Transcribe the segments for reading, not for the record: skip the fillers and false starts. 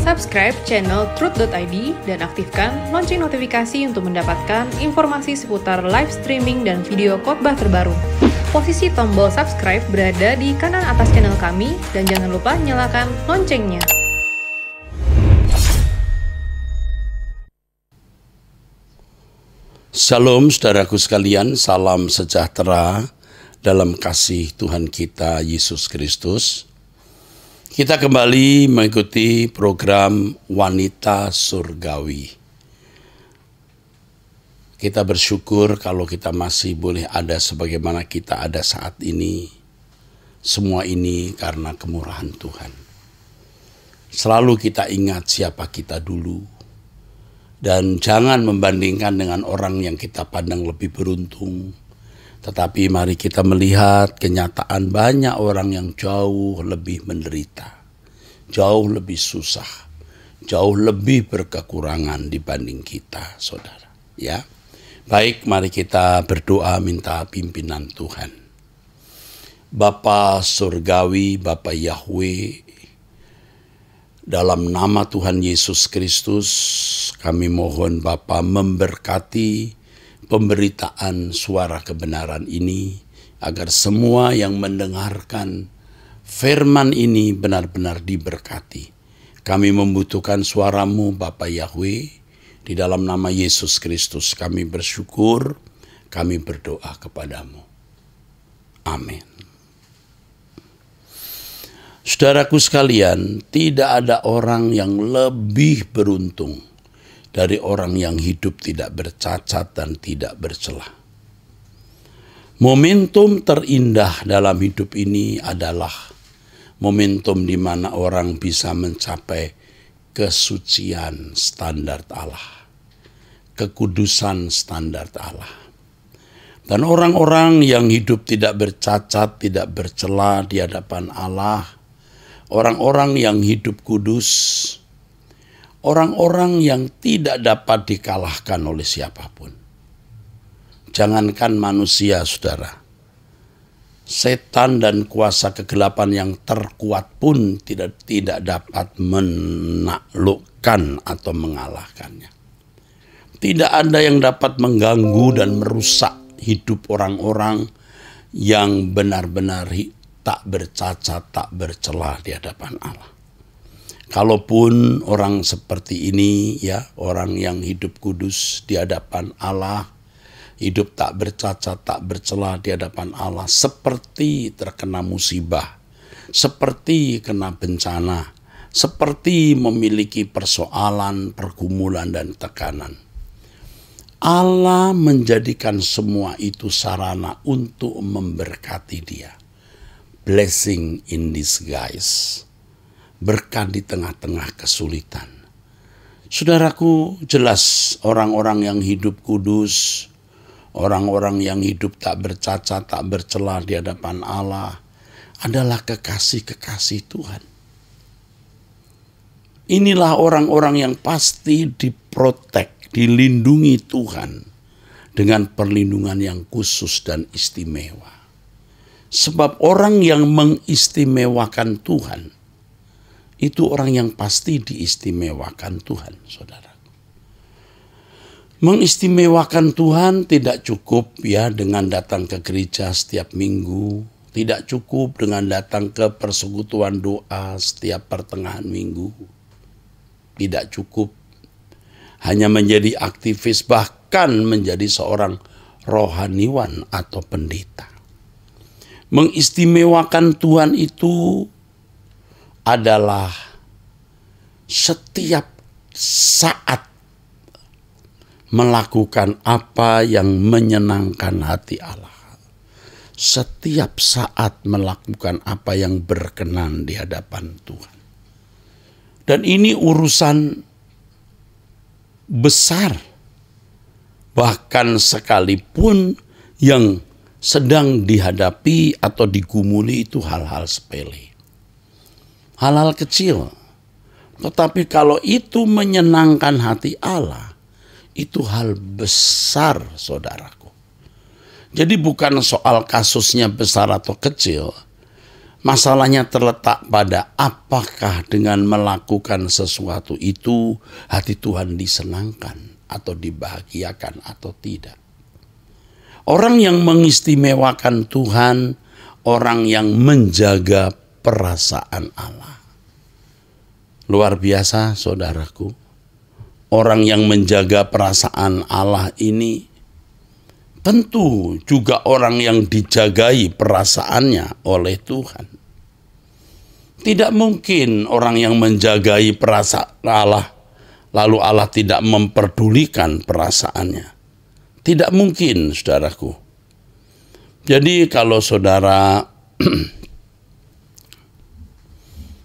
Subscribe channel Truth.id dan aktifkan lonceng notifikasi untuk mendapatkan informasi seputar live streaming dan video khotbah terbaru. Posisi tombol subscribe berada di kanan atas channel kami dan jangan lupa nyalakan loncengnya. Shalom saudaraku sekalian, salam sejahtera dalam kasih Tuhan kita Yesus Kristus. Kita kembali mengikuti program Wanita Surgawi. Kita bersyukur kalau kita masih boleh ada sebagaimana kita ada saat ini. Semua ini karena kemurahan Tuhan. Selalu kita ingat siapa kita dulu. Dan jangan membandingkan dengan orang yang kita pandang lebih beruntung. Tetapi mari kita melihat kenyataan banyak orang yang jauh lebih menderita, jauh lebih susah, jauh lebih berkekurangan dibanding kita, saudara. Ya, baik, mari kita berdoa minta pimpinan Tuhan. Bapa Surgawi, Bapa Yahweh, dalam nama Tuhan Yesus Kristus, kami mohon Bapa memberkati pemberitaan suara kebenaran ini, agar semua yang mendengarkan firman ini benar-benar diberkati. Kami membutuhkan suara-Mu Bapa Yahweh, di dalam nama Yesus Kristus kami bersyukur, kami berdoa kepadamu. Amin. Saudaraku sekalian, tidak ada orang yang lebih beruntung dari orang yang hidup tidak bercacat dan tidak bercelah. Momentum terindah dalam hidup ini adalah momentum di mana orang bisa mencapai kesucian standar Allah, kekudusan standar Allah. Dan orang-orang yang hidup tidak bercacat, tidak bercela di hadapan Allah, orang-orang yang hidup kudus, orang-orang yang tidak dapat dikalahkan oleh siapapun. Jangankan manusia, saudara. Setan dan kuasa kegelapan yang terkuat pun tidak dapat menaklukkan atau mengalahkannya. Tidak ada yang dapat mengganggu dan merusak hidup orang-orang yang benar-benar tak bercacat, tak bercela di hadapan Allah. Kalaupun orang seperti ini, ya, orang yang hidup kudus di hadapan Allah, hidup tak bercacat, tak bercela di hadapan Allah, seperti terkena musibah, seperti kena bencana, seperti memiliki persoalan, pergumulan, dan tekanan. Allah menjadikan semua itu sarana untuk memberkati dia. Blessing in disguise. Berkat di tengah-tengah kesulitan. Saudaraku, jelas orang-orang yang hidup kudus, orang-orang yang hidup tak bercacat, tak bercela di hadapan Allah adalah kekasih-kekasih Tuhan. Inilah orang-orang yang pasti diprotek, dilindungi Tuhan dengan perlindungan yang khusus dan istimewa. Sebab orang yang mengistimewakan Tuhan, itu orang yang pasti diistimewakan Tuhan, saudara. Mengistimewakan Tuhan tidak cukup ya dengan datang ke gereja setiap minggu, tidak cukup dengan datang ke persekutuan doa setiap pertengahan minggu, tidak cukup hanya menjadi aktivis, bahkan menjadi seorang rohaniwan atau pendeta. Mengistimewakan Tuhan itu adalah setiap saat melakukan apa yang menyenangkan hati Allah. Setiap saat melakukan apa yang berkenan di hadapan Tuhan. Dan ini urusan besar. Bahkan sekalipun yang sedang dihadapi atau digumuli itu hal-hal sepele. Hal-hal kecil. Tetapi kalau itu menyenangkan hati Allah, itu hal besar, saudaraku. Jadi bukan soal kasusnya besar atau kecil, Masalahnya terletak pada apakah dengan melakukan sesuatu itu hati Tuhan disenangkan atau dibahagiakan atau tidak. Orang yang mengistimewakan Tuhan, orang yang menjaga perasaan Allah. Luar biasa, saudaraku. Orang yang menjaga perasaan Allah ini tentu juga orang yang dijagai perasaannya oleh Tuhan. Tidak mungkin orang yang menjagai perasaan Allah, lalu Allah tidak memperdulikan perasaannya. Tidak mungkin, saudaraku. Jadi kalau saudara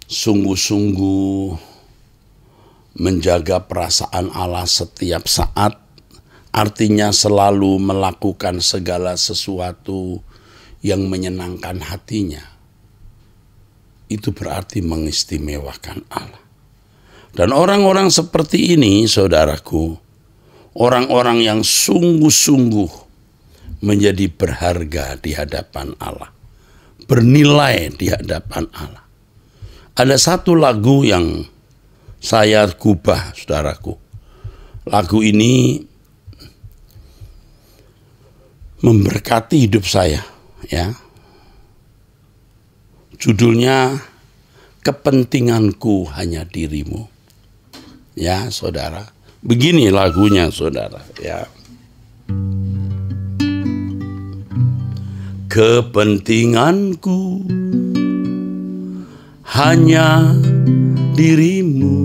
sungguh-sungguh menjaga perasaan Allah setiap saat, artinya selalu melakukan segala sesuatu yang menyenangkan hatinya. Itu berarti mengistimewakan Allah. Dan orang-orang seperti ini, saudaraku, orang-orang yang sungguh-sungguh menjadi berharga di hadapan Allah, bernilai di hadapan Allah. Ada satu lagu yang saya gubah, saudaraku. Lagu ini memberkati hidup saya, ya. Judulnya Kepentinganku Hanya Dirimu. Ya, saudara. Begini lagunya, saudara, ya. Kepentinganku hanya dirimu,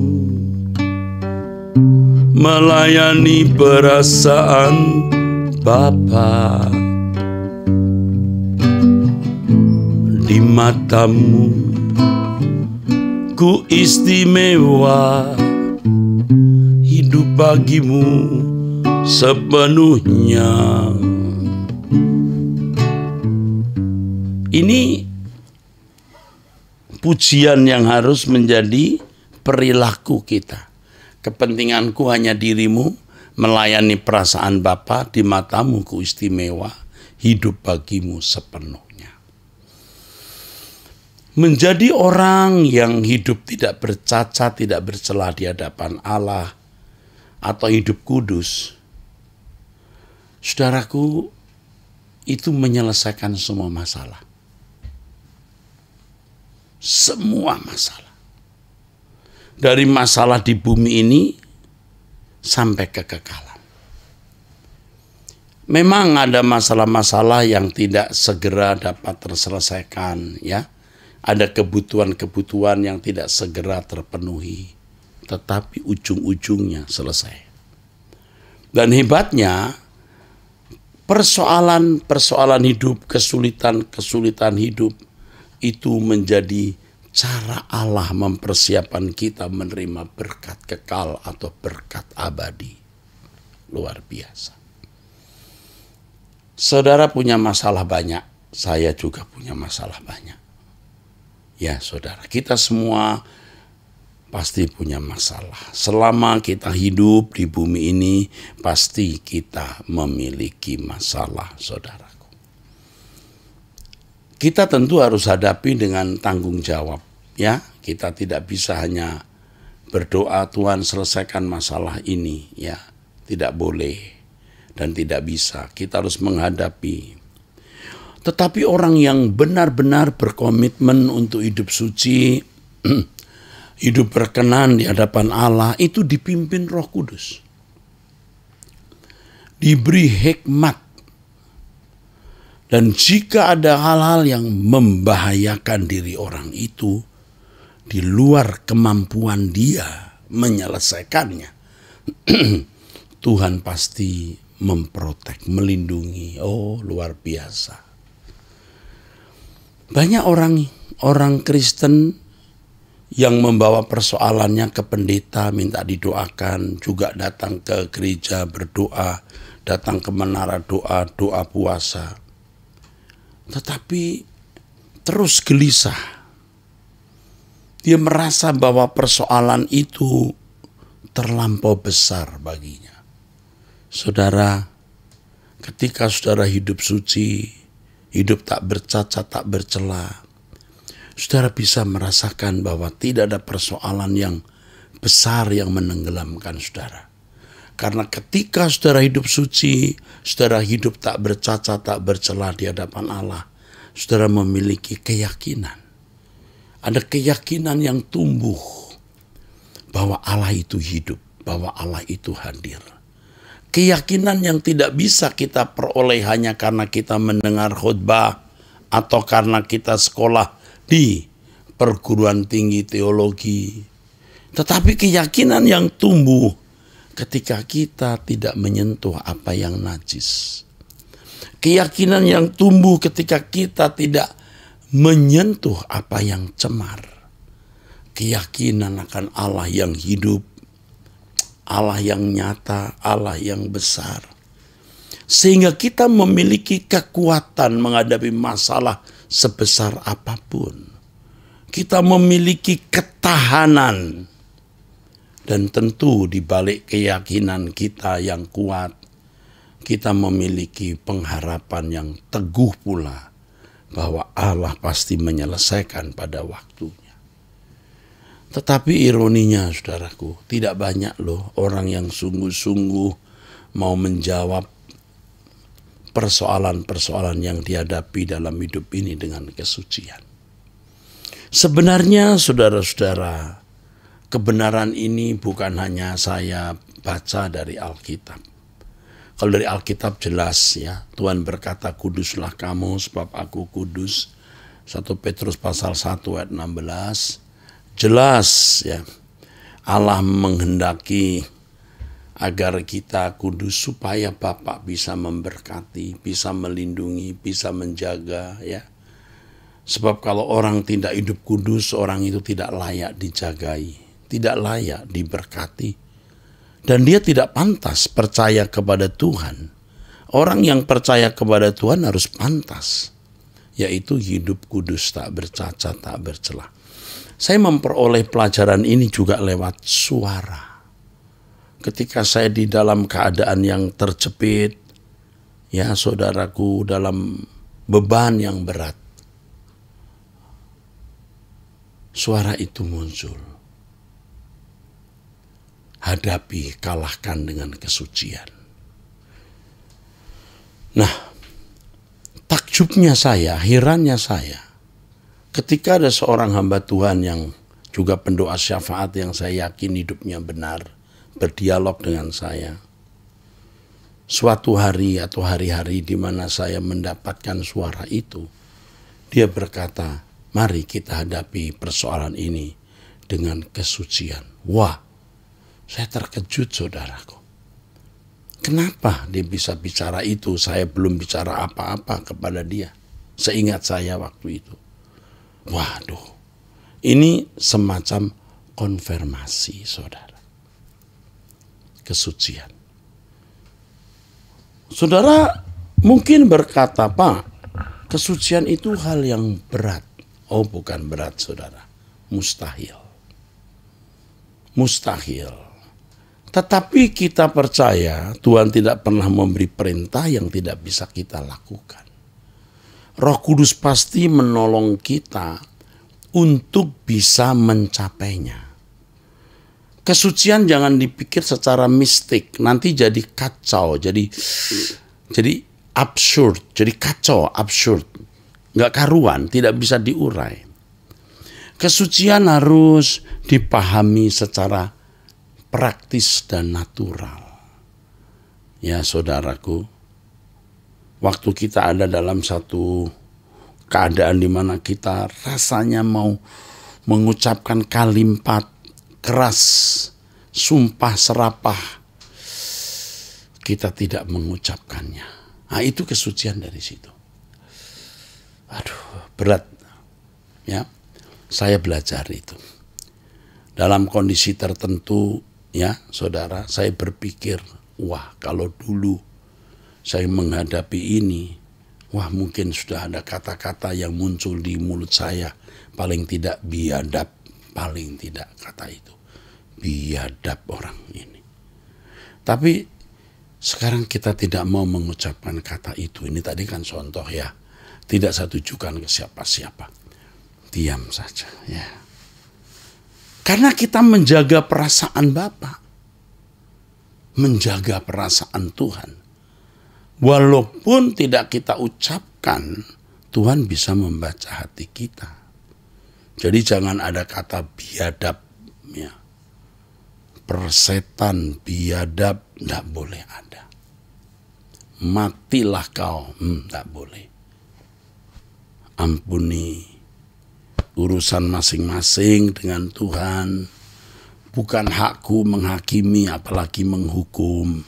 melayani perasaan Bapa. Di matamu ku istimewa, hidup bagimu sepenuhnya. Ini pujian yang harus menjadi perilaku kita. Kepentinganku hanya dirimu, melayani perasaan Bapa, di matamu ku istimewa, hidup bagimu sepenuhnya. Menjadi orang yang hidup tidak bercacat, tidak bercela di hadapan Allah, atau hidup kudus, saudaraku, itu menyelesaikan semua masalah. Semua masalah. Dari masalah di bumi ini sampai kekekalan. Memang ada masalah-masalah yang tidak segera dapat terselesaikan, ya. Ada kebutuhan-kebutuhan yang tidak segera terpenuhi, tetapi ujung-ujungnya selesai. Dan hebatnya, persoalan-persoalan hidup, kesulitan-kesulitan hidup, itu menjadi cara Allah mempersiapkan kita menerima berkat kekal atau berkat abadi. Luar biasa. Saudara punya masalah banyak, saya juga punya masalah banyak. Ya saudara, kita semua pasti punya masalah. Selama kita hidup di bumi ini, pasti kita memiliki masalah, saudaraku. Kita tentu harus hadapi dengan tanggung jawab, ya. Kita tidak bisa hanya berdoa, Tuhan selesaikan masalah ini, ya. Tidak boleh dan tidak bisa. Kita harus menghadapi. Tetapi orang yang benar-benar berkomitmen untuk hidup suci, hidup berkenan di hadapan Allah, itu dipimpin Roh Kudus. Diberi hikmat. Dan jika ada hal-hal yang membahayakan diri orang itu, di luar kemampuan dia menyelesaikannya, Tuhan pasti memprotek, melindungi. Oh, luar biasa. Banyak orang Kristen yang membawa persoalannya ke pendeta, minta didoakan, juga datang ke gereja berdoa, datang ke menara doa, doa puasa. Tetapi terus gelisah. Dia merasa bahwa persoalan itu terlampau besar baginya. Saudara, ketika saudara hidup suci, hidup tak bercacat, tak bercela, saudara bisa merasakan bahwa tidak ada persoalan yang besar yang menenggelamkan saudara. Karena ketika saudara hidup suci, saudara hidup tak bercacat, tak bercela di hadapan Allah, saudara memiliki keyakinan. Ada keyakinan yang tumbuh bahwa Allah itu hidup, bahwa Allah itu hadir. Keyakinan yang tidak bisa kita peroleh hanya karena kita mendengar khotbah atau karena kita sekolah di perguruan tinggi teologi. Tetapi keyakinan yang tumbuh ketika kita tidak menyentuh apa yang najis. Keyakinan yang tumbuh ketika kita tidak menyentuh apa yang cemar. Keyakinan akan Allah yang hidup, Allah yang nyata, Allah yang besar. Sehingga kita memiliki kekuatan menghadapi masalah sebesar apapun. Kita memiliki ketahanan. Dan tentu di balik keyakinan kita yang kuat, kita memiliki pengharapan yang teguh pula bahwa Allah pasti menyelesaikan pada waktunya. Tetapi ironinya saudaraku, tidak banyak loh orang yang sungguh-sungguh mau menjawab persoalan-persoalan yang dihadapi dalam hidup ini dengan kesucian. Sebenarnya saudara-saudara, kebenaran ini bukan hanya saya baca dari Alkitab. Kalau dari Alkitab jelas ya, Tuhan berkata, kuduslah kamu sebab aku kudus. 1 Petrus pasal 1 ayat 16. Jelas ya, Allah menghendaki agar kita kudus supaya Bapa bisa memberkati, bisa melindungi, bisa menjaga ya. Sebab kalau orang tidak hidup kudus, orang itu tidak layak dijagai. Tidak layak diberkati. Dan dia tidak pantas percaya kepada Tuhan. Orang yang percaya kepada Tuhan harus pantas. Yaitu hidup kudus, tak bercacat, tak bercela. Saya memperoleh pelajaran ini juga lewat suara. Ketika saya di dalam keadaan yang terjepit, ya saudaraku, dalam beban yang berat, suara itu muncul. Hadapi, kalahkan dengan kesucian. Nah, takjubnya saya, herannya saya, ketika ada seorang hamba Tuhan yang juga pendoa syafaat yang saya yakin hidupnya benar, berdialog dengan saya. Suatu hari atau hari-hari di mana saya mendapatkan suara itu, dia berkata, mari kita hadapi persoalan ini dengan kesucian. Wah, saya terkejut saudaraku. Kenapa dia bisa bicara itu? Saya belum bicara apa-apa kepada dia. Seingat saya waktu itu. Waduh, ini semacam konfirmasi saudara. Kesucian. Saudara mungkin berkata, Pak, kesucian itu hal yang berat. Oh, bukan berat saudara. Mustahil. Mustahil. Tetapi kita percaya Tuhan tidak pernah memberi perintah yang tidak bisa kita lakukan. Roh Kudus pasti menolong kita untuk bisa mencapainya. Kesucian jangan dipikir secara mistik, nanti jadi kacau, jadi absurd, jadi kacau, absurd, nggak karuan, tidak bisa diurai. Kesucian harus dipahami secara praktis dan natural. Ya saudaraku, waktu kita ada dalam satu keadaan di mana kita rasanya mau mengucapkan kalimat keras, sumpah serapah, kita tidak mengucapkannya. Nah, itu kesucian dari situ. Aduh, berat. Ya, saya belajar itu. Dalam kondisi tertentu, ya saudara, saya berpikir, wah kalau dulu saya menghadapi ini, wah mungkin sudah ada kata-kata yang muncul di mulut saya, paling tidak biadab, paling tidak kata itu, biadab orang ini. Tapi sekarang kita tidak mau mengucapkan kata itu, ini tadi kan contoh ya, tidak saya tujukan ke siapa-siapa. diam saja ya. Karena kita menjaga perasaan Bapa, menjaga perasaan Tuhan. Walaupun tidak kita ucapkan, Tuhan bisa membaca hati kita. Jadi jangan ada kata biadab ya. Persetan, biadab, tidak boleh ada. Matilah kau, tidak boleh. Ampuni urusan masing-masing dengan Tuhan. Bukan hakku menghakimi, apalagi menghukum.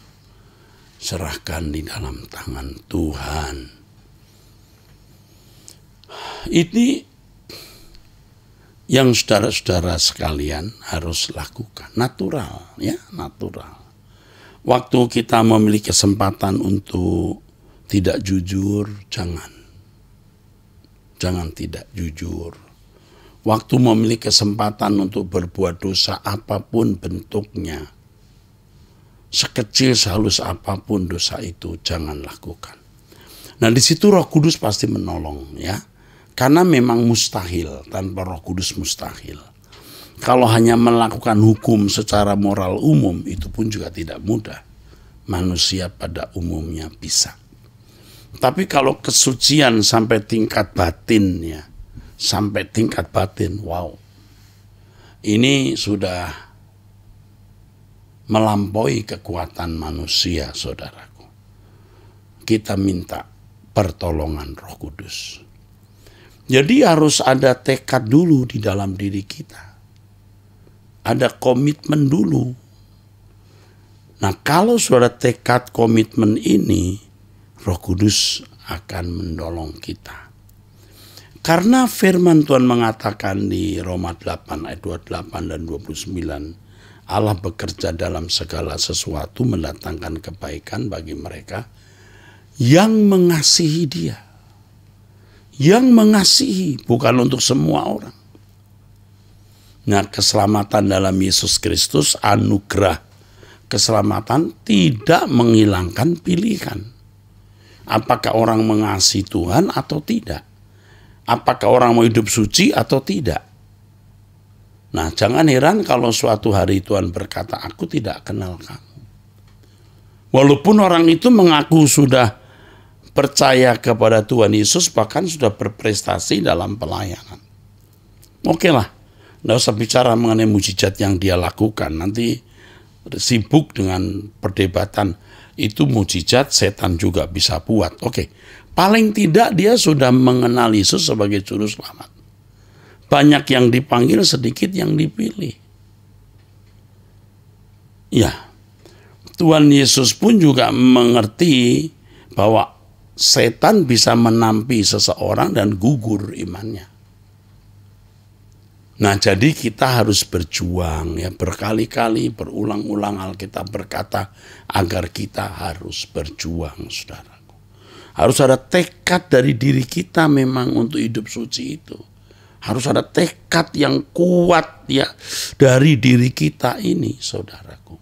Serahkan di dalam tangan Tuhan. Ini yang saudara-saudara sekalian harus lakukan. Natural, ya, natural. Waktu kita memiliki kesempatan untuk tidak jujur, jangan tidak jujur. Waktu memiliki kesempatan untuk berbuat dosa apapun bentuknya, sekecil sehalus apapun dosa itu, jangan lakukan. Nah, di situ Roh Kudus pasti menolong ya. Karena memang mustahil, tanpa Roh Kudus mustahil. Kalau hanya melakukan hukum secara moral umum, itu pun juga tidak mudah. Manusia pada umumnya bisa. Tapi kalau kesucian sampai tingkat batin ya, sampai tingkat batin, wow. Ini sudah melampaui kekuatan manusia, saudaraku. Kita minta pertolongan Roh Kudus. Jadi harus ada tekad dulu di dalam diri kita. Ada komitmen dulu. Nah, kalau sudah tekad komitmen ini, Roh Kudus akan menolong kita. Karena firman Tuhan mengatakan di Roma 8 ayat 28 dan 29, Allah bekerja dalam segala sesuatu mendatangkan kebaikan bagi mereka yang mengasihi Dia. Yang mengasihi, bukan untuk semua orang. Nah, keselamatan dalam Yesus Kristus, anugerah keselamatan tidak menghilangkan pilihan. Apakah orang mengasihi Tuhan atau tidak? Apakah orang mau hidup suci atau tidak? Nah, jangan heran kalau suatu hari Tuhan berkata, aku tidak kenal kamu. Walaupun orang itu mengaku sudah percaya kepada Tuhan Yesus, bahkan sudah berprestasi dalam pelayanan. Oke lah, nggak usah bicara mengenai mujizat yang dia lakukan. Nanti sibuk dengan perdebatan, itu mujizat setan juga bisa buat. Oke, paling tidak dia sudah mengenal Yesus sebagai juru selamat. Banyak yang dipanggil, sedikit yang dipilih. Ya, Tuhan Yesus pun juga mengerti bahwa setan bisa menampi seseorang dan gugur imannya. Nah, jadi kita harus berjuang ya, berkali-kali, berulang-ulang Alkitab berkata agar kita harus berjuang, saudaraku. Harus ada tekad dari diri kita memang untuk hidup suci itu. Harus ada tekad yang kuat ya dari diri kita ini, saudaraku.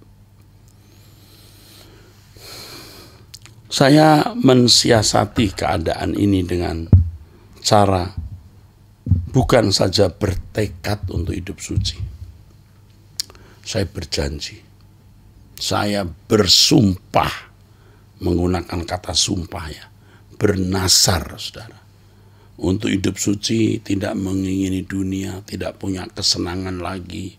Saya mensiasati keadaan ini dengan cara bukan saja bertekad untuk hidup suci. Saya berjanji, saya bersumpah, menggunakan kata sumpah ya, bernasar saudara. Untuk hidup suci, tidak mengingini dunia, tidak punya kesenangan lagi.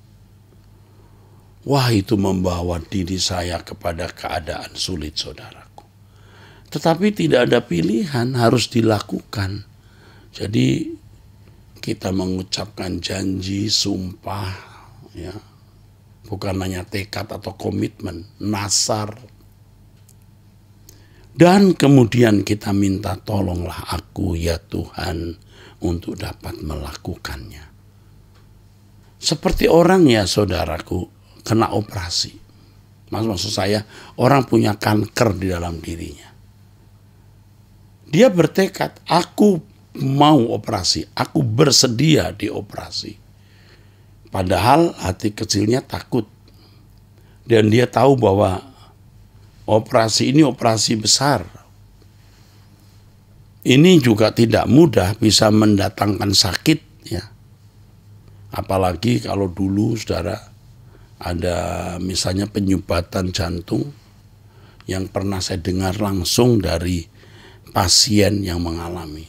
Wah, itu membawa diri saya kepada keadaan sulit, saudaraku. Tetapi tidak ada pilihan, harus dilakukan. Jadi kita mengucapkan janji, sumpah, ya, bukan hanya tekad atau komitmen, nasar. Dan kemudian kita minta, tolonglah aku ya Tuhan untuk dapat melakukannya. Seperti orang ya saudaraku kena operasi. Maksud saya orang punya kanker di dalam dirinya. Dia bertekad, aku mau operasi, aku bersedia dioperasi. Padahal hati kecilnya takut. Dan dia tahu bahwa operasi ini operasi besar. Ini juga tidak mudah, bisa mendatangkan sakit ya. Apalagi kalau dulu saudara ada misalnya penyumbatan jantung yang pernah saya dengar langsung dari pasien yang mengalami.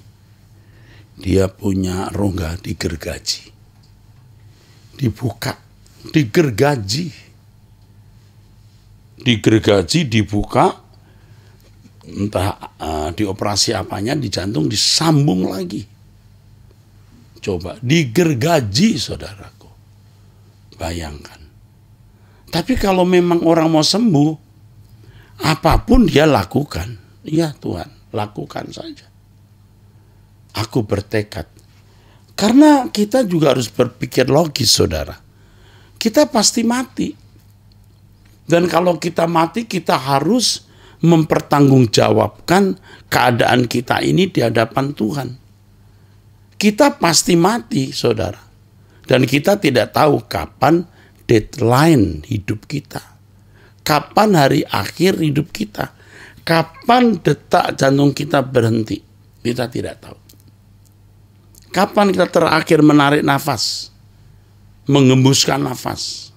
Dia punya rongga di gergaji. Dibuka, digergaji. Digergaji, dibuka, entah dioperasi apanya, di jantung disambung lagi. Coba, digergaji saudaraku. Bayangkan. Tapi kalau memang orang mau sembuh, apapun dia lakukan. Ya Tuhan, lakukan saja. Aku bertekad. Karena kita juga harus berpikir logis saudara. Kita pasti mati. Dan kalau kita mati, kita harus mempertanggungjawabkan keadaan kita ini di hadapan Tuhan. Kita pasti mati, saudara. Dan kita tidak tahu kapan deadline hidup kita. Kapan hari akhir hidup kita. Kapan detak jantung kita berhenti. Kita tidak tahu. Kapan kita terakhir menarik nafas. Mengembuskan nafas.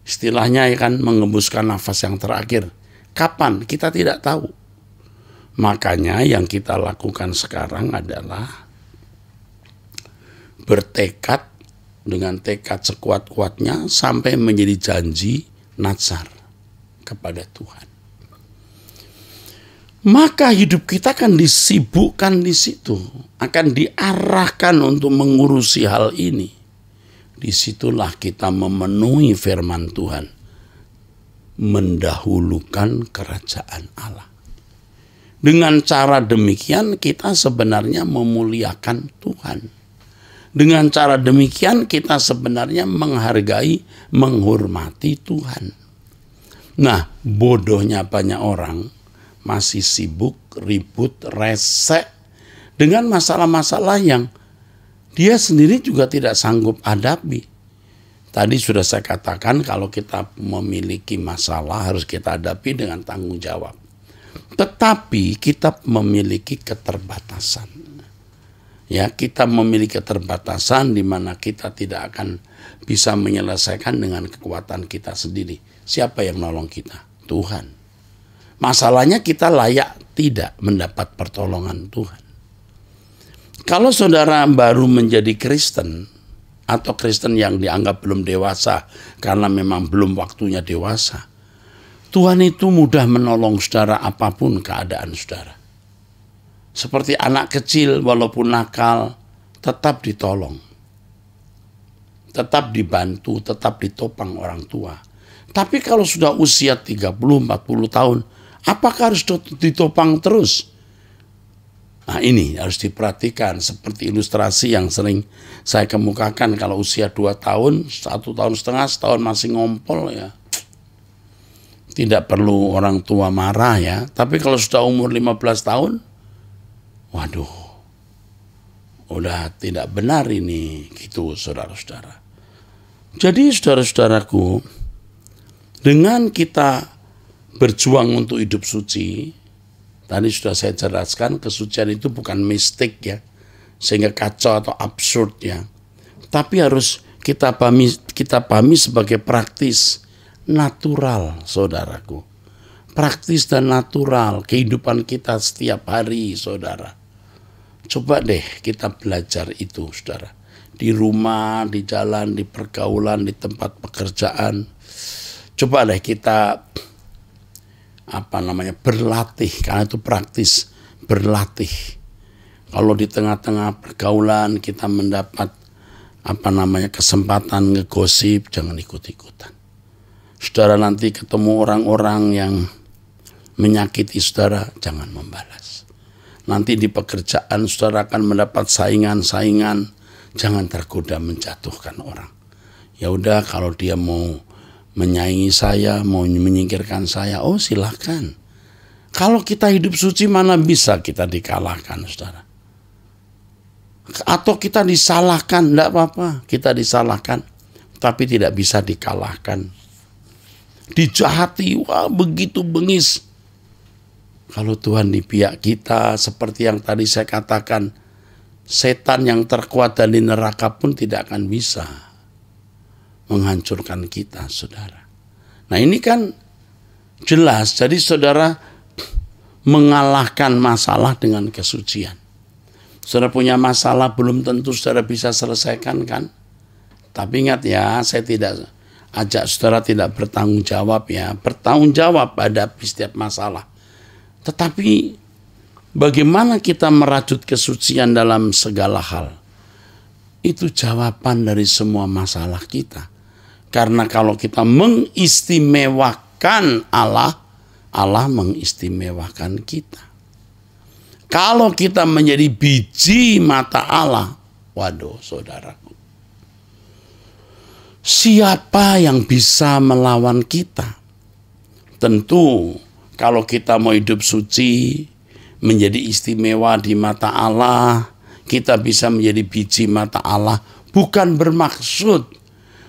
Istilahnya kan mengembuskan nafas yang terakhir. Kapan? Kita tidak tahu. Makanya yang kita lakukan sekarang adalah bertekad dengan tekad sekuat-kuatnya sampai menjadi janji nazar kepada Tuhan. Maka hidup kita akan disibukkan di situ, akan diarahkan untuk mengurusi hal ini. Disitulah kita memenuhi firman Tuhan, mendahulukan kerajaan Allah. Dengan cara demikian kita sebenarnya memuliakan Tuhan. Dengan cara demikian kita sebenarnya menghargai, menghormati Tuhan. Nah, bodohnya banyak orang masih sibuk, ribut, resek dengan masalah-masalah yang dia sendiri juga tidak sanggup hadapi. Tadi sudah saya katakan kalau kita memiliki masalah harus kita hadapi dengan tanggung jawab. Tetapi kita memiliki keterbatasan. Ya, kita memiliki keterbatasan di mana kita tidak akan bisa menyelesaikan dengan kekuatan kita sendiri. Siapa yang nolong kita? Tuhan. Masalahnya kita layak tidak mendapat pertolongan Tuhan. Kalau saudara baru menjadi Kristen atau Kristen yang dianggap belum dewasa karena memang belum waktunya dewasa, Tuhan itu mudah menolong saudara apapun keadaan saudara. Seperti anak kecil walaupun nakal tetap ditolong. Tetap dibantu, tetap ditopang orang tua. Tapi kalau sudah usia 30-40 tahun, apakah harus ditopang terus? Nah ini harus diperhatikan seperti ilustrasi yang sering saya kemukakan. Kalau usia 2 tahun, 1 tahun setengah, setahun masih ngompol ya. Tidak perlu orang tua marah ya. Tapi kalau sudah umur 15 tahun, waduh, udah tidak benar ini gitu saudara-saudara. Jadi saudara-saudaraku, dengan kita berjuang untuk hidup suci, tadi sudah saya jelaskan kesucian itu bukan mistik ya, sehingga kacau atau absurd ya. Tapi harus kita pahami sebagai praktis, natural saudaraku. Praktis dan natural kehidupan kita setiap hari saudara. Coba deh kita belajar itu saudara. Di rumah, di jalan, di pergaulan, di tempat pekerjaan. Coba deh kita berlatih, karena itu praktis, berlatih. Kalau di tengah-tengah pergaulan kita mendapat kesempatan ngegosip, jangan ikut-ikutan. Saudara nanti ketemu orang-orang yang menyakiti saudara, jangan membalas. Nanti di pekerjaan saudara akan mendapat saingan-saingan, jangan tergoda menjatuhkan orang. Ya udah, kalau dia mau menyaingi saya, mau menyingkirkan saya, oh silakan. Kalau kita hidup suci mana bisa kita dikalahkan, saudara. Atau kita disalahkan, enggak apa-apa, kita disalahkan, tapi tidak bisa dikalahkan. Dijahati, wah begitu bengis. Kalau Tuhan di pihak kita, seperti yang tadi saya katakan, setan yang terkuat dari neraka pun tidak akan bisa menghancurkan kita, saudara. Nah ini kan jelas, jadi saudara mengalahkan masalah dengan kesucian. Saudara punya masalah belum tentu saudara bisa selesaikan kan? Tapi ingat ya, saya tidak ajak saudara tidak bertanggung jawab ya. Bertanggung jawab pada setiap masalah. Tetapi bagaimana kita merajut kesucian dalam segala hal? Itu jawaban dari semua masalah kita. Karena kalau kita mengistimewakan Allah, Allah mengistimewakan kita. Kalau kita menjadi biji mata Allah, waduh saudaraku, siapa yang bisa melawan kita? Tentu kalau kita mau hidup suci, menjadi istimewa di mata Allah, kita bisa menjadi biji mata Allah, bukan bermaksud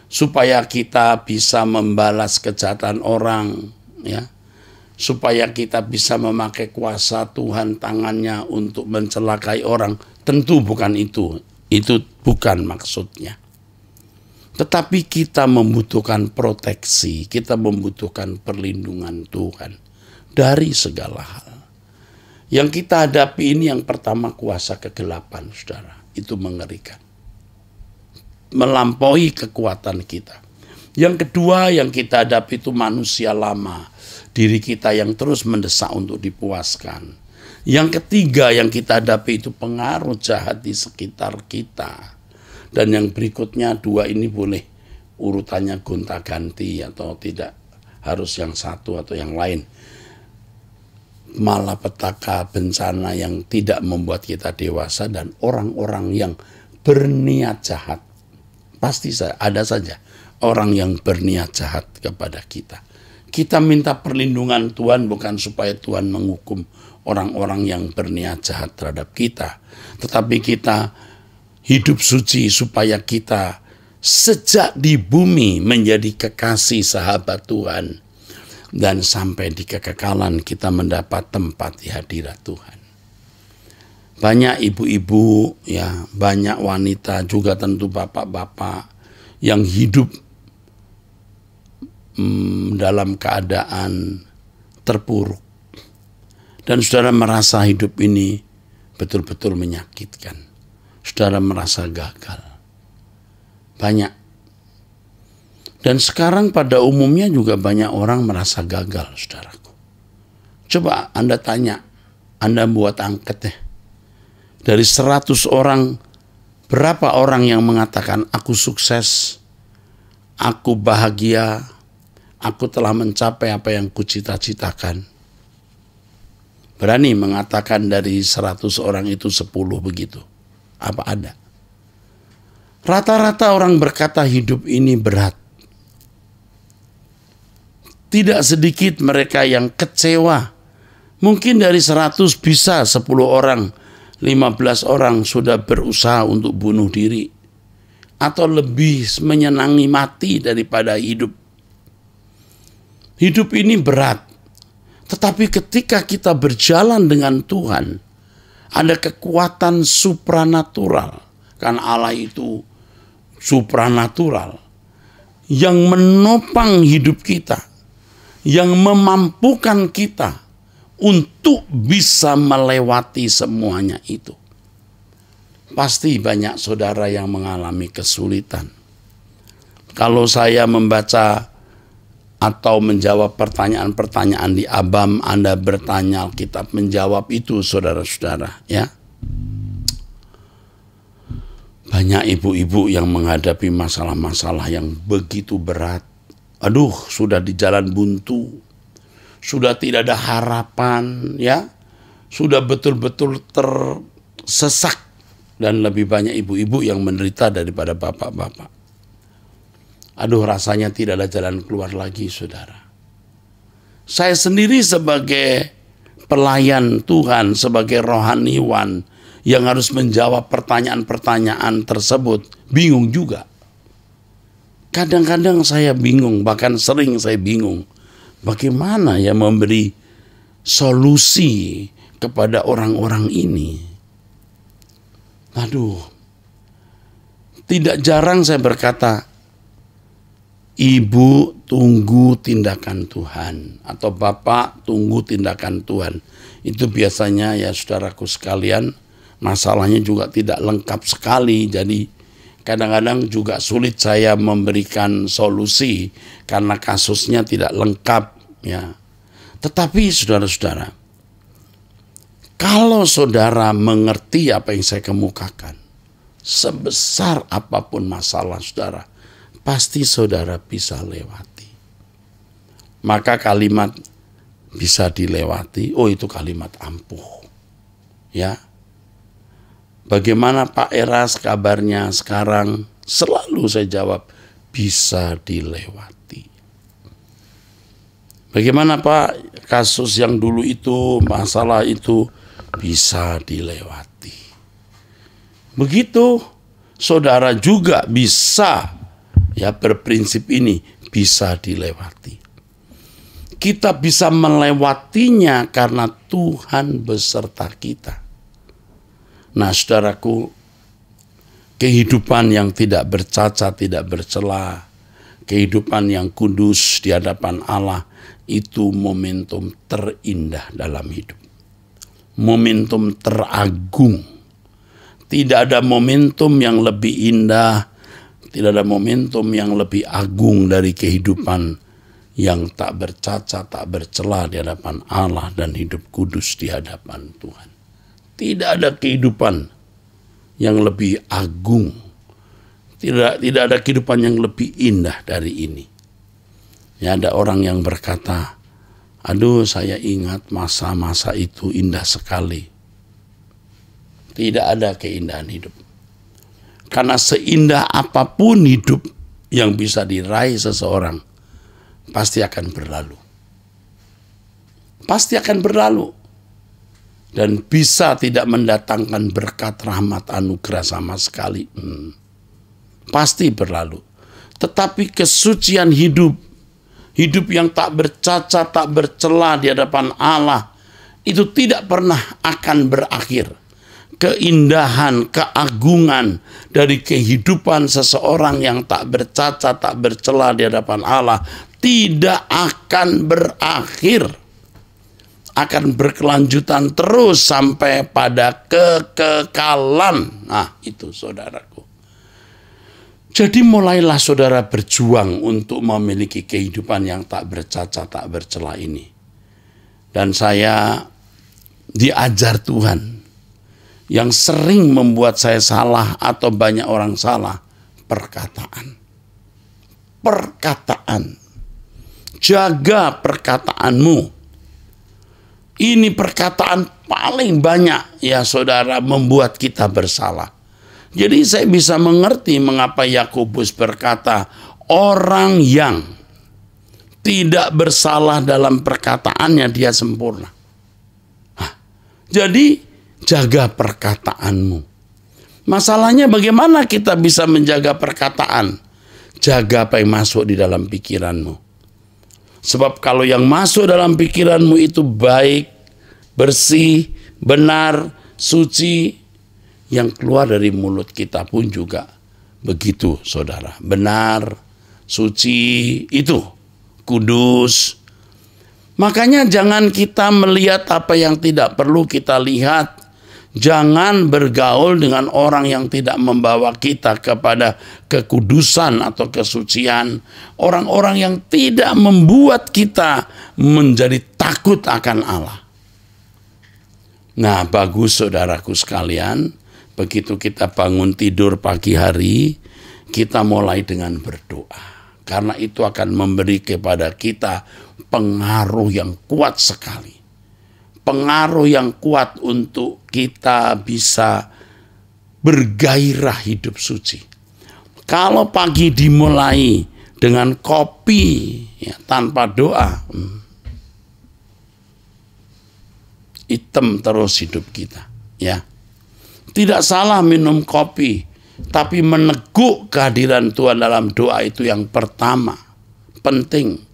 supaya kita bisa membalas kejahatan orang, ya, supaya kita bisa memakai kuasa Tuhan tangannya untuk mencelakai orang. Tentu bukan itu bukan maksudnya. Tetapi kita membutuhkan proteksi, kita membutuhkan perlindungan Tuhan dari segala hal. Yang kita hadapi ini yang pertama kuasa kegelapan, saudara. Itu mengerikan. Melampaui kekuatan kita. Yang kedua yang kita hadapi itu manusia lama. Diri kita yang terus mendesak untuk dipuaskan. Yang ketiga yang kita hadapi itu pengaruh jahat di sekitar kita. Dan yang berikutnya dua ini boleh urutannya gonta-ganti atau tidak harus yang satu atau yang lain. Malapetaka, bencana yang tidak membuat kita dewasa dan orang-orang yang berniat jahat. Pasti ada saja orang yang berniat jahat kepada kita. Kita minta perlindungan Tuhan bukan supaya Tuhan menghukum orang-orang yang berniat jahat terhadap kita. Tetapi kita hidup suci supaya kita sejak di bumi menjadi kekasih sahabat Tuhan. Dan sampai di kekekalan kita mendapat tempat di hadirat Tuhan. Banyak ibu-ibu, ya, banyak wanita, juga tentu bapak-bapak yang hidup dalam keadaan terpuruk. Dan saudara merasa hidup ini betul-betul menyakitkan. Saudara merasa gagal. Banyak. Dan sekarang pada umumnya juga banyak orang merasa gagal, saudaraku. Coba Anda tanya, Anda buat angket deh. Dari 100 orang, berapa orang yang mengatakan aku sukses, aku bahagia, aku telah mencapai apa yang kucita-citakan. Berani mengatakan dari 100 orang itu 10 begitu. Apa ada? Rata-rata orang berkata hidup ini berat. Tidak sedikit mereka yang kecewa. Mungkin dari 100 bisa 10 orang, 15 orang sudah berusaha untuk bunuh diri. Atau lebih menyenangi mati daripada hidup. Hidup ini berat. Tetapi ketika kita berjalan dengan Tuhan, ada kekuatan supranatural. Karena Allah itu supranatural. Yang menopang hidup kita. Yang memampukan kita untuk bisa melewati semuanya itu. Pasti banyak saudara yang mengalami kesulitan. Kalau saya membaca atau menjawab pertanyaan-pertanyaan di ABAM, Anda bertanya, Alkitab menjawab itu, saudara-saudara, ya. Banyak ibu-ibu yang menghadapi masalah-masalah yang begitu berat. Aduh, sudah di jalan buntu, sudah tidak ada harapan, ya, sudah betul-betul tersesak, dan lebih banyak ibu-ibu yang menderita daripada bapak-bapak. Aduh, rasanya tidak ada jalan keluar lagi, saudara. Saya sendiri sebagai pelayan Tuhan, sebagai rohaniwan yang harus menjawab pertanyaan-pertanyaan tersebut, bingung juga. Kadang-kadang saya bingung, bahkan sering saya bingung. Bagaimana ya memberi solusi kepada orang-orang ini? Aduh, tidak jarang saya berkata, Ibu tunggu tindakan Tuhan, atau Bapak tunggu tindakan Tuhan. Itu biasanya ya saudaraku sekalian, masalahnya juga tidak lengkap sekali. Jadi kadang-kadang juga sulit saya memberikan solusi karena kasusnya tidak lengkap ya. Tetapi saudara-saudara, kalau saudara mengerti apa yang saya kemukakan, sebesar apapun masalah saudara, pasti saudara bisa lewati. Maka kalimat bisa dilewati, oh itu kalimat ampuh. Ya. Bagaimana Pak Eras kabarnya sekarang? Selalu saya jawab, bisa dilewati. Bagaimana Pak kasus yang dulu itu, masalah itu bisa dilewati. Begitu saudara juga bisa ya berprinsip ini, bisa dilewati. Kita bisa melewatinya karena Tuhan beserta kita. Nah saudaraku, kehidupan yang tidak bercacat, tidak bercela, kehidupan yang kudus di hadapan Allah, itu momentum terindah dalam hidup. Momentum teragung. Tidak ada momentum yang lebih indah, tidak ada momentum yang lebih agung dari kehidupan yang tak bercacat, tak bercela di hadapan Allah dan hidup kudus di hadapan Tuhan. Tidak ada kehidupan yang lebih agung. Tidak ada kehidupan yang lebih indah dari ini. Ya, ada orang yang berkata, aduh saya ingat masa-masa itu indah sekali. Tidak ada keindahan hidup. Karena seindah apapun hidup yang bisa diraih seseorang, pasti akan berlalu. Pasti akan berlalu. Dan bisa tidak mendatangkan berkat, rahmat, anugerah sama sekali. Pasti berlalu. Tetapi kesucian hidup, hidup yang tak bercacat, tak bercela di hadapan Allah, itu tidak pernah akan berakhir. Keindahan, keagungan dari kehidupan seseorang yang tak bercacat, tak bercela di hadapan Allah tidak akan berakhir. Akan berkelanjutan terus sampai pada kekekalan. Nah, itu saudaraku. Jadi mulailah saudara berjuang untuk memiliki kehidupan yang tak bercacat, tak bercela ini. Dan saya diajar Tuhan yang sering membuat saya salah atau banyak orang salah, perkataan. Perkataan. Jaga perkataanmu. Ini perkataan paling banyak ya saudara membuat kita bersalah. Jadi saya bisa mengerti mengapa Yakobus berkata, orang yang tidak bersalah dalam perkataannya dia sempurna. Jadi jaga perkataanmu. Masalahnya bagaimana kita bisa menjaga perkataan? Jaga apa yang masuk di dalam pikiranmu. Sebab kalau yang masuk dalam pikiranmu itu baik, bersih, benar, suci, yang keluar dari mulut kita pun juga begitu saudara. Benar, suci, itu kudus. Makanya jangan kita melihat apa yang tidak perlu kita lihat. Jangan bergaul dengan orang yang tidak membawa kita kepada kekudusan atau kesucian. Orang-orang yang tidak membuat kita menjadi takut akan Allah. Nah, bagus saudaraku sekalian, begitu kita bangun tidur pagi hari, kita mulai dengan berdoa. Karena itu akan memberi kepada kita pengaruh yang kuat sekali. Pengaruh yang kuat untuk kita bisa bergairah hidup suci. Kalau pagi dimulai dengan kopi ya, tanpa doa, hitam terus hidup kita. Ya, tidak salah minum kopi, tapi meneguk kehadiran Tuhan dalam doa itu yang pertama, penting.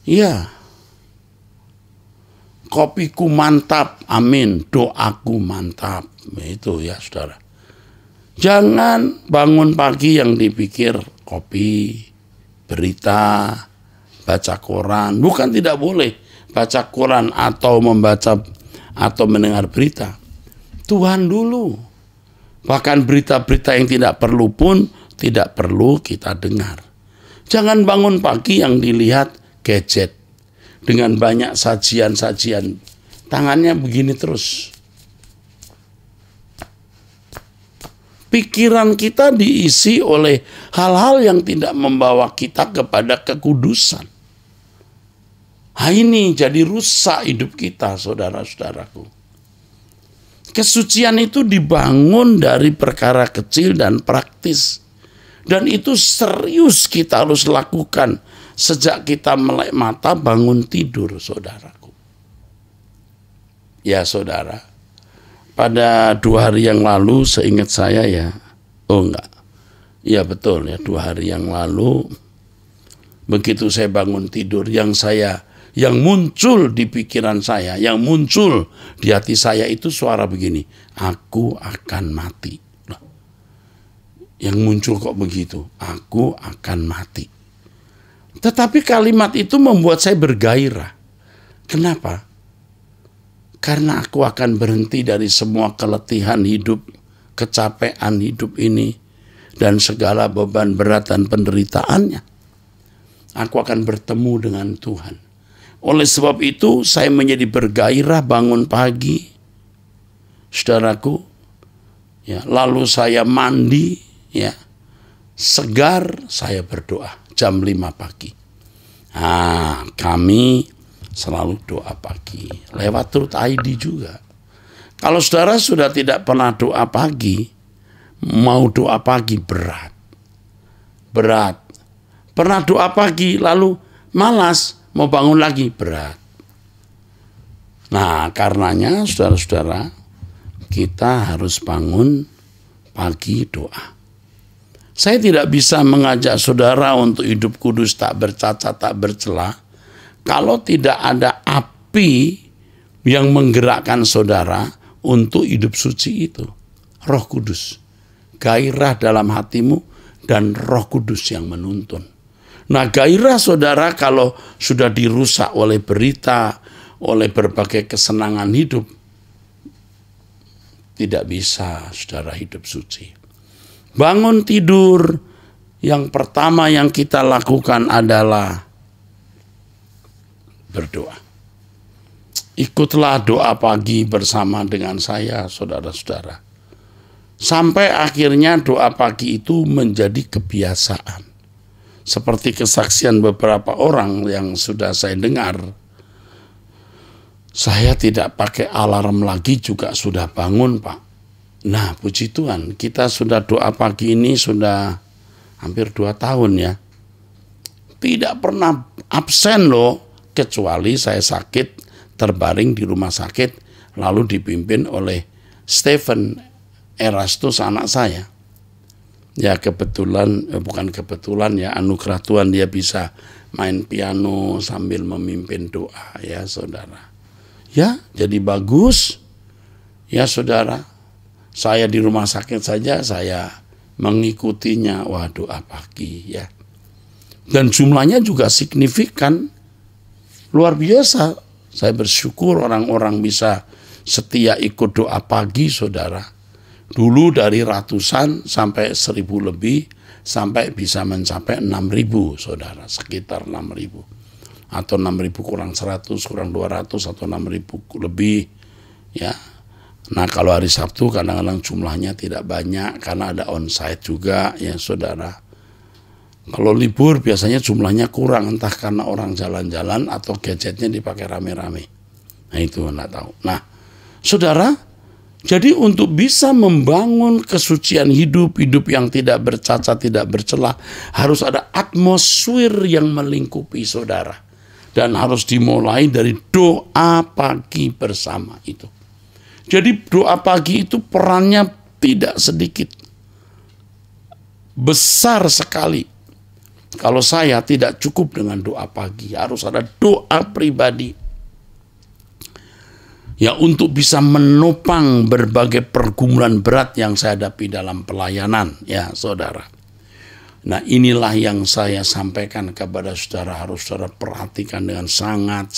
Ya. Kopiku mantap, amin. Doaku mantap. Itu ya saudara. Jangan bangun pagi yang dipikir kopi, berita, baca koran. Bukan tidak boleh baca koran atau membaca atau mendengar berita. Tuhan dulu. Bahkan berita-berita yang tidak perlu pun tidak perlu kita dengar. Jangan bangun pagi yang dilihat gadget dengan banyak sajian-sajian. Tangannya begini terus. Pikiran kita diisi oleh hal-hal yang tidak membawa kita kepada kekudusan. Ini jadi rusak hidup kita, saudara-saudaraku. Kesucian itu dibangun dari perkara kecil dan praktis. Dan itu serius kita harus lakukan sejak kita melek mata bangun tidur, saudaraku. Ya saudara, pada 2 hari yang lalu seingat saya ya, betul ya, 2 hari yang lalu begitu saya bangun tidur, yang muncul di pikiran saya, yang muncul di hati saya itu suara begini, aku akan mati. Yang muncul kok begitu, aku akan mati. Tetapi kalimat itu membuat saya bergairah. Kenapa? Karena aku akan berhenti dari semua keletihan hidup, kecapean hidup ini, dan segala beban berat dan penderitaannya. Aku akan bertemu dengan Tuhan. Oleh sebab itu, saya menjadi bergairah bangun pagi, saudaraku. Ya, lalu saya mandi, ya, segar, saya berdoa jam 5 pagi. Kami selalu doa pagi lewat Truth ID juga. Kalau saudara sudah tidak pernah doa pagi, mau doa pagi berat. Pernah doa pagi lalu malas mau bangun lagi, berat. Nah, karenanya saudara-saudara, kita harus bangun pagi doa. Saya tidak bisa mengajak saudara untuk hidup kudus, tak bercacat, tak bercela, kalau tidak ada api yang menggerakkan saudara untuk hidup suci itu. Roh Kudus. Gairah dalam hatimu dan Roh Kudus yang menuntun. Nah, gairah saudara kalau sudah dirusak oleh berita, oleh berbagai kesenangan hidup, tidak bisa saudara hidup suci. Bangun tidur, yang pertama yang kita lakukan adalah berdoa. Ikutlah doa pagi bersama dengan saya, saudara-saudara. Sampai akhirnya doa pagi itu menjadi kebiasaan. Seperti kesaksian beberapa orang yang sudah saya dengar. Saya tidak pakai alarm lagi juga sudah bangun, Pak. Nah, puji Tuhan, kita sudah doa pagi ini sudah hampir 2 tahun ya. Tidak pernah absen loh, kecuali saya sakit, terbaring di rumah sakit, lalu dipimpin oleh Stephen Erastus, anak saya. Ya kebetulan, bukan kebetulan ya, anugerah Tuhan, dia bisa main piano sambil memimpin doa ya saudara. Ya, jadi bagus ya saudara. Saya di rumah sakit saja saya mengikutinya, doa pagi ya. Dan jumlahnya juga signifikan, luar biasa. Saya bersyukur orang-orang bisa setia ikut doa pagi saudara. Dulu dari ratusan sampai 1.000 lebih, sampai bisa mencapai 6.000 saudara, sekitar 6.000. Atau 6.000 kurang 100, kurang 200, atau 6.000 lebih ya. Nah, kalau hari Sabtu kadang-kadang jumlahnya tidak banyak karena ada onsite juga ya saudara. Kalau libur biasanya jumlahnya kurang, entah karena orang jalan-jalan atau gadgetnya dipakai rame-rame. Nah, itu enggak tahu. Nah, saudara, jadi untuk bisa membangun kesucian hidup yang tidak bercacat, tidak bercela, harus ada atmosfer yang melingkupi saudara. Dan harus dimulai dari doa pagi bersama itu. Jadi doa pagi itu perannya tidak sedikit. Besar sekali. Kalau saya tidak cukup dengan doa pagi, harus ada doa pribadi. Ya, untuk bisa menopang berbagai pergumulan berat yang saya hadapi dalam pelayanan, ya saudara. Nah, inilah yang saya sampaikan kepada saudara, harus saudara perhatikan dengan sangat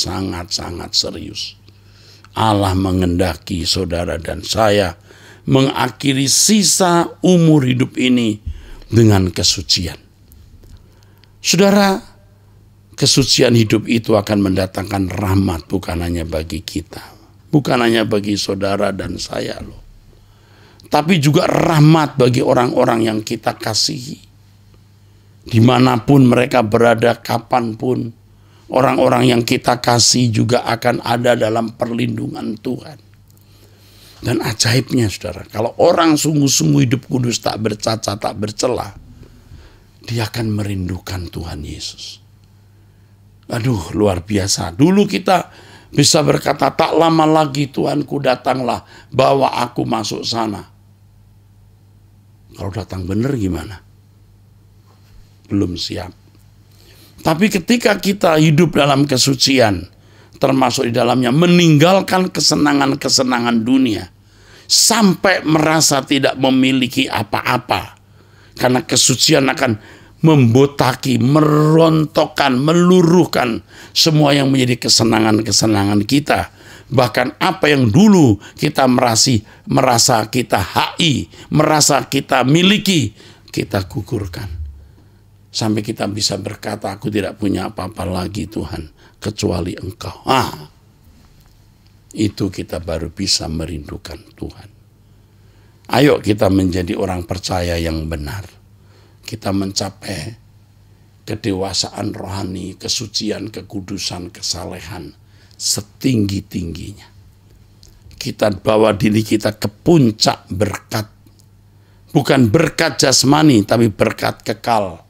serius. Allah mengendaki saudara dan saya mengakhiri sisa umur hidup ini dengan kesucian. Saudara, kesucian hidup itu akan mendatangkan rahmat bukan hanya bagi kita, bukan hanya bagi saudara dan saya loh, tapi juga rahmat bagi orang-orang yang kita kasihi. Dimanapun mereka berada, kapanpun, orang-orang yang kita kasih juga akan ada dalam perlindungan Tuhan. Dan ajaibnya saudara, kalau orang sungguh-sungguh hidup kudus, tak bercacat, tak bercela, dia akan merindukan Tuhan Yesus. Aduh, luar biasa. Dulu kita bisa berkata, tak lama lagi Tuhanku datanglah, bawa aku masuk sana. Kalau datang benar gimana? Belum siap. Tapi ketika kita hidup dalam kesucian, termasuk di dalamnya meninggalkan kesenangan-kesenangan dunia, sampai merasa tidak memiliki apa-apa, karena kesucian akan membotaki, merontokkan, meluruhkan semua yang menjadi kesenangan-kesenangan kita. Bahkan apa yang dulu kita merasa kita haki, merasa kita miliki, kita gugurkan. Sampai kita bisa berkata, aku tidak punya apa-apa lagi Tuhan, kecuali Engkau. Itu kita baru bisa merindukan Tuhan. Ayo kita menjadi orang percaya yang benar. Kita mencapai kedewasaan rohani, kesucian, kekudusan, kesalehan setinggi-tingginya. Kita bawa diri kita ke puncak berkat. Bukan berkat jasmani, tapi berkat kekal,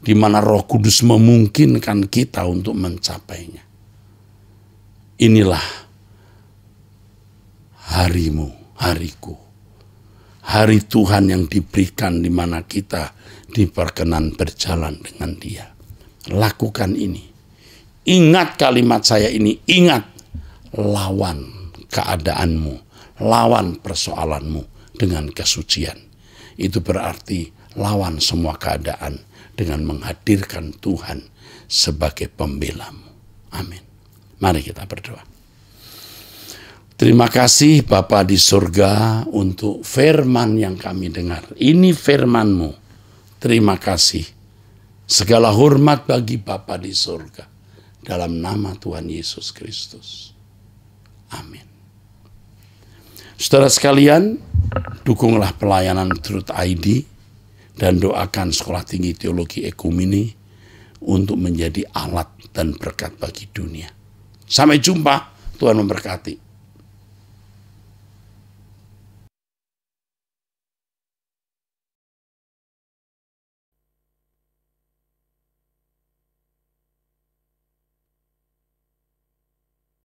di mana Roh Kudus memungkinkan kita untuk mencapainya. Inilah harimu, hariku. Hari Tuhan yang diberikan di mana kita diperkenan berjalan dengan Dia. Lakukan ini. Ingat kalimat saya ini, ingat, lawan keadaanmu, lawan persoalanmu dengan kesucian. Itu berarti lawan semua keadaan dengan menghadirkan Tuhan sebagai pembelamu. Amin. Mari kita berdoa. Terima kasih Bapa di surga untuk firman yang kami dengar. Ini firman-Mu. Terima kasih. Segala hormat bagi Bapa di surga. Dalam nama Tuhan Yesus Kristus. Amin. Saudara sekalian, dukunglah pelayanan Truth ID dan doakan Sekolah Tinggi Teologi Ekumene untuk menjadi alat dan berkat bagi dunia. Sampai jumpa, Tuhan memberkati.